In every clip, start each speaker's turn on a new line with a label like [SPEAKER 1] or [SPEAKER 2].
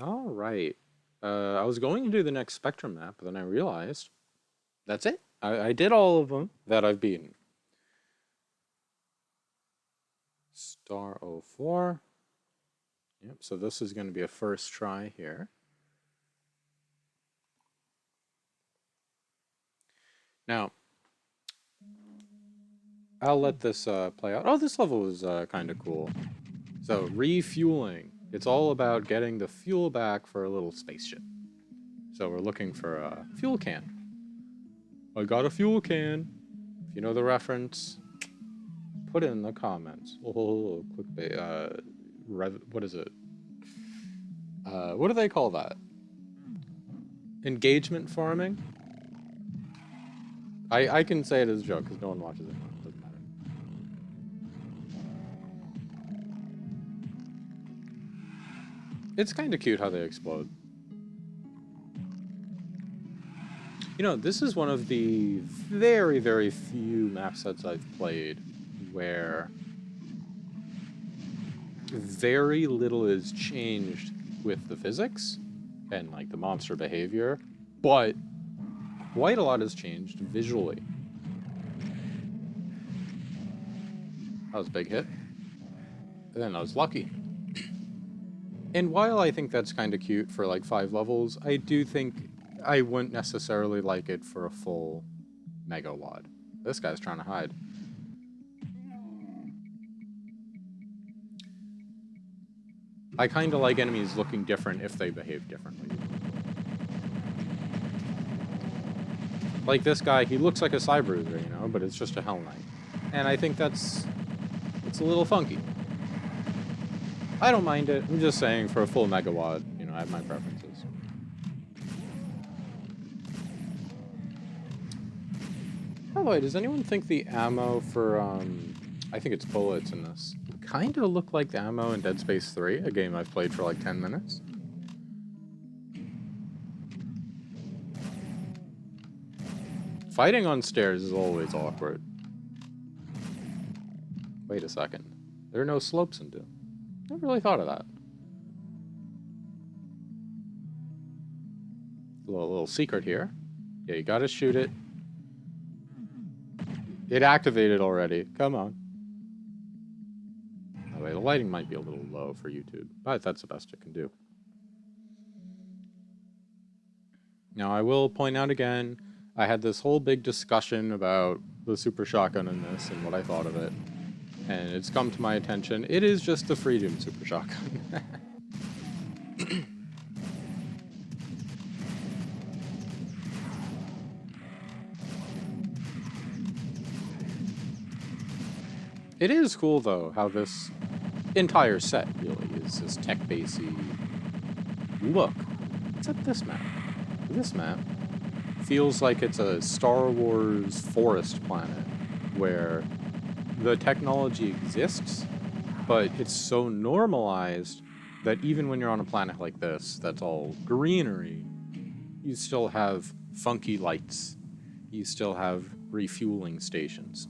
[SPEAKER 1] All right. I was going to do the next Spectrum map, but then I realized that's it. I did all of them that I've beaten. Star 04. Yep, so this is going to be a first try here. Now, I'll let this play out. Oh, this level was kind of cool. So, refueling. It's all about getting the fuel back for a little spaceship. So we're looking for a fuel can. I got a fuel can. If you know the reference, put it in the comments. Oh, clickbait. What is it? What do they call that? Engagement farming? I can say it as a joke because no one watches it. It doesn't matter. It's kind of cute how they explode. You know, this is one of the very, very few map sets I've played where very little is changed with the physics and like the monster behavior, but quite a lot has changed visually. That was a big hit. And then I was lucky. And while I think that's kind of cute for like 5 levels, I do think I wouldn't necessarily like it for a full Mega Wad. This guy's trying to hide. I kind of like enemies looking different if they behave differently. Like this guy, he looks like a Cybruiser, you know, but it's just a Hell Knight. And I think it's a little funky. I don't mind it. I'm just saying for a full Mega Wad, you know, I have my preferences. By the way, does anyone think the ammo for, I think it's bullets in this, kind of look like the ammo in Dead Space 3, a game I've played for like 10 minutes? Fighting on stairs is always awkward. Wait a second. There are no slopes in Doom. Never really thought of that. A little secret here. Yeah, you gotta shoot it. It activated already. Come on. Oh, wait, the lighting might be a little low for YouTube, but that's the best it can do. Now, I will point out again, I had this whole big discussion about the Super Shotgun in this and what I thought of it. And it's come to my attention, it is just the Free Doom Super Shotgun. It is cool, though, how this entire set really is this tech-basy look. Except this map. This map feels like it's a Star Wars forest planet where the technology exists, but it's so normalized that even when you're on a planet like this that's all greenery, you still have funky lights. You still have refueling stations.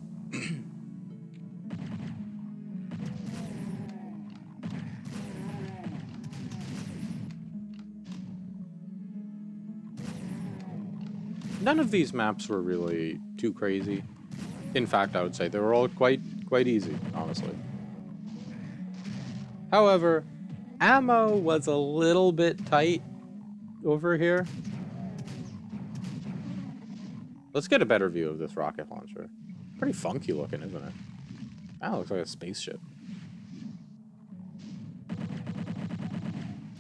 [SPEAKER 1] None of these maps were really too crazy. In fact, I would say they were all quite easy, honestly. However, ammo was a little bit tight over here. Let's get a better view of this rocket launcher. Pretty funky looking, isn't it? That looks like a spaceship.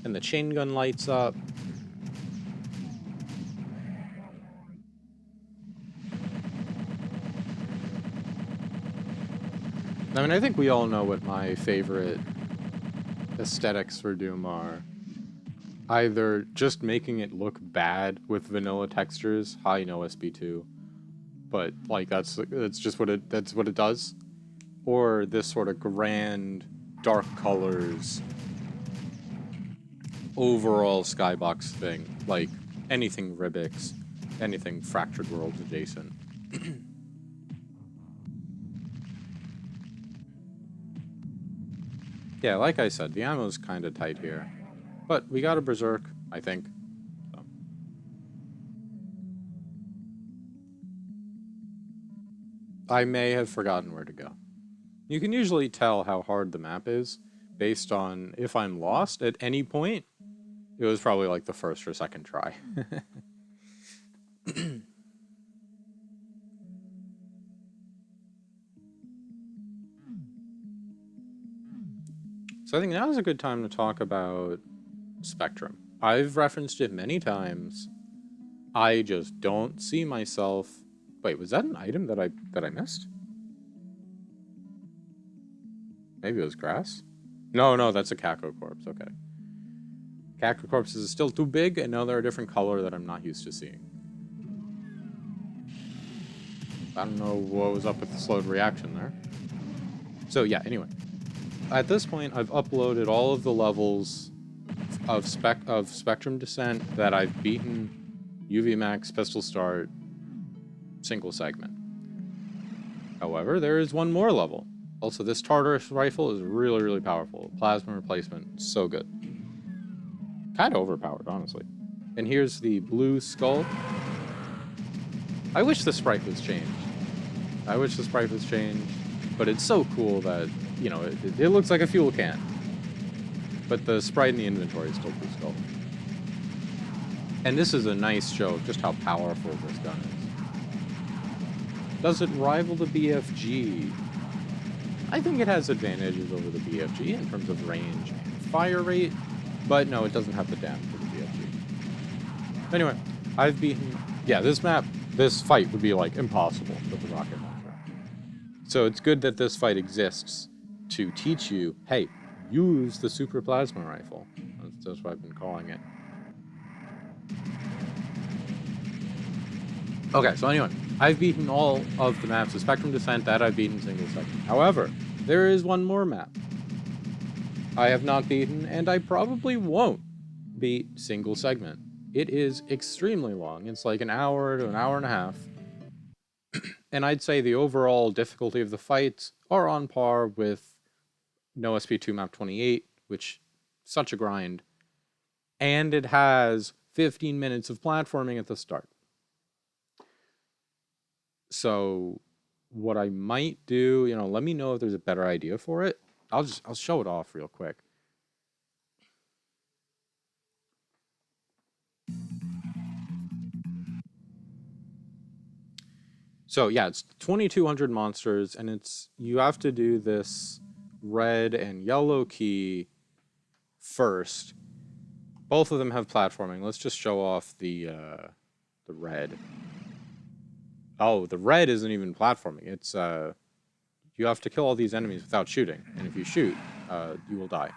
[SPEAKER 1] And the chain gun lights up. I mean, I think we all know what my favorite aesthetics for Doom are. Either just making it look bad with vanilla textures, high no SB2, but like that's just what it does, or this sort of grand dark colors overall skybox thing, like anything Ribix, anything Fractured Worlds adjacent. Yeah, like I said, the ammo's kind of tight here. But we got a Berserk, I think. So. I may have forgotten where to go. You can usually tell how hard the map is based on if I'm lost at any point. It was probably like the first or second try. So I think now is a good time to talk about Spectrum. I've referenced it many times. I just don't see myself... Wait, was that an item that I missed? Maybe it was grass? No, that's a Caco Corpse, okay. Caco Corpse is still too big, and now they're a different color that I'm not used to seeing. I don't know what was up with the slowed reaction there. So yeah, anyway. At this point, I've uploaded all of the levels of Spectrum Descent that I've beaten, uvmax, pistol start, single segment. However, there is one more level. Also, this Tartarus rifle is really, really powerful. Plasma replacement, so good. Kind of overpowered, honestly. And here's the blue skull. I wish the sprite was changed. But it's so cool that, you know, it looks like a fuel can. But the sprite in the inventory is still blue skull. And this is a nice show of just how powerful this gun is. Does it rival the BFG? I think it has advantages over the BFG in terms of range and fire rate, but no, it doesn't have the damage of the BFG. Anyway, I've beaten... Yeah, this fight would be, like, impossible with the rocket launcher. So it's good that this fight exists to teach you, hey, use the Super Plasma Rifle. That's what I've been calling it. Okay, so anyway, I've beaten all of the maps of Spectrum Descent that I've beaten single segment. However, there is one more map I have not beaten, and I probably won't beat single segment. It is extremely long. It's like an hour to an hour and a half. And I'd say the overall difficulty of the fights are on par with No SP2 Map 28, which is such a grind. And it has 15 minutes of platforming at the start. So what I might do, you know, let me know if there's a better idea for it. I'll show it off real quick. So yeah, it's 2,200 monsters, and you have to do this red and yellow key first. Both of them have platforming. Let's just show off the red. Oh, the red isn't even platforming. It's you have to kill all these enemies without shooting, and if you shoot, you will die.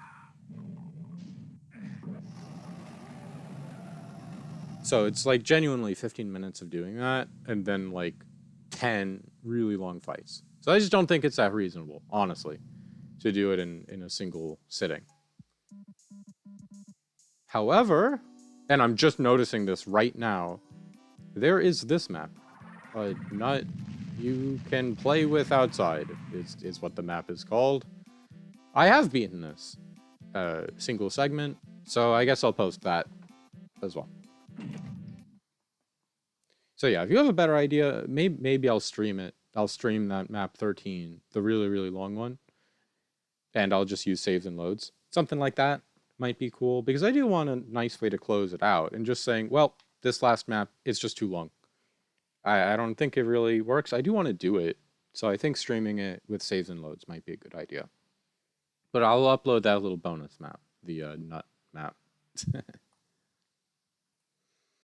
[SPEAKER 1] So it's like genuinely 15 minutes of doing that, and then like 10 really long fights. So I just don't think it's that reasonable, honestly, to do it in a single sitting. However, and I'm just noticing this right now, there is this map. Not you can play with outside is what the map is called. I have beaten this single segment, so I guess I'll post that as well. So yeah, if you have a better idea, maybe I'll stream it. I'll stream that map 13, the really, really long one, and I'll just use saves and loads. Something like that might be cool, because I do want a nice way to close it out, and just saying, well, this last map is just too long. I don't think it really works. I do want to do it, so I think streaming it with saves and loads might be a good idea. But I'll upload that little bonus map, the nut map.